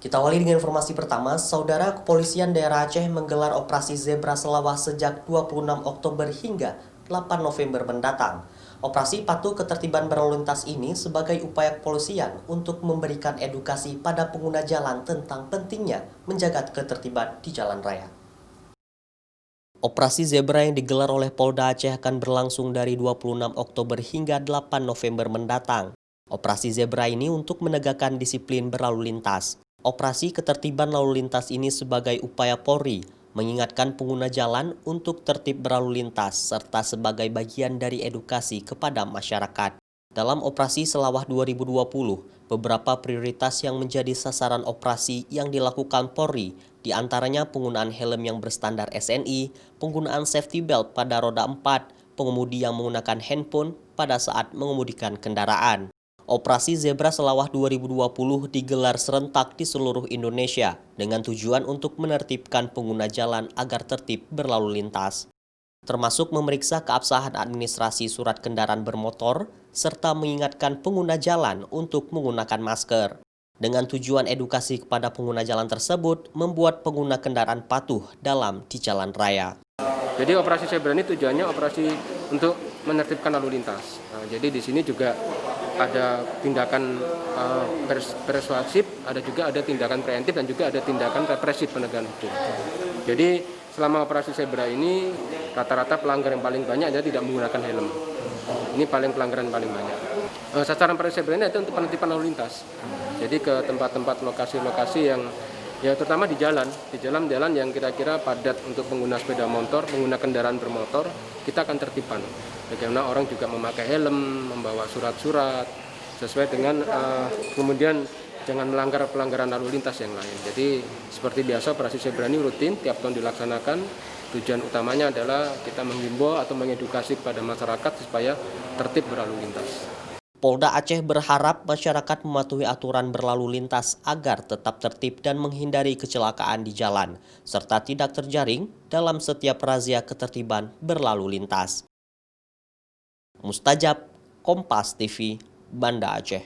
Kita awali dengan informasi pertama, Saudara Kepolisian Daerah Aceh menggelar operasi Zebra Selawah sejak 26 Oktober hingga 8 November mendatang. Operasi patuh ketertiban berlalu lintas ini sebagai upaya kepolisian untuk memberikan edukasi pada pengguna jalan tentang pentingnya menjaga ketertiban di jalan raya. Operasi Zebra yang digelar oleh Polda Aceh akan berlangsung dari 26 Oktober hingga 8 November mendatang. Operasi Zebra ini untuk menegakkan disiplin berlalu lintas. Operasi ketertiban lalu lintas ini sebagai upaya Polri mengingatkan pengguna jalan untuk tertib berlalu lintas serta sebagai bagian dari edukasi kepada masyarakat. Dalam operasi Selawah 2020, beberapa prioritas yang menjadi sasaran operasi yang dilakukan Polri, diantaranya penggunaan helm yang berstandar SNI, penggunaan safety belt pada roda 4, pengemudi yang menggunakan handphone pada saat mengemudikan kendaraan. Operasi Zebra Selawah 2020 digelar serentak di seluruh Indonesia dengan tujuan untuk menertibkan pengguna jalan agar tertib berlalu lintas, termasuk memeriksa keabsahan administrasi surat kendaraan bermotor, serta mengingatkan pengguna jalan untuk menggunakan masker. Dengan tujuan edukasi kepada pengguna jalan tersebut, membuat pengguna kendaraan patuh dalam di jalan raya. Jadi operasi Zebra ini tujuannya operasi untuk menertibkan lalu lintas. Jadi di sini juga ada tindakan persuasif, ada tindakan preventif, dan juga ada tindakan represif penegakan hukum. Jadi selama operasi Zebra ini rata-rata pelanggar yang paling banyak adalah tidak menggunakan helm. Ini pelanggaran paling banyak. Sasaran operasi Zebra ini itu untuk penertiban lalu lintas. Jadi ke tempat-tempat lokasi-lokasi yang ya terutama di jalan yang kira-kira padat untuk pengguna sepeda motor, pengguna kendaraan bermotor, kita akan tertibkan. Bagaimana orang juga memakai helm, membawa surat-surat, sesuai dengan kemudian jangan melanggar pelanggaran lalu lintas yang lain. Jadi seperti biasa operasi Zebra ini rutin, tiap tahun dilaksanakan. Tujuan utamanya adalah kita menghimbau atau mengedukasi kepada masyarakat supaya tertib berlalu lintas. Polda Aceh berharap masyarakat mematuhi aturan berlalu lintas agar tetap tertib dan menghindari kecelakaan di jalan, serta tidak terjaring dalam setiap razia ketertiban berlalu lintas. Mustajab, Kompas TV, Banda Aceh.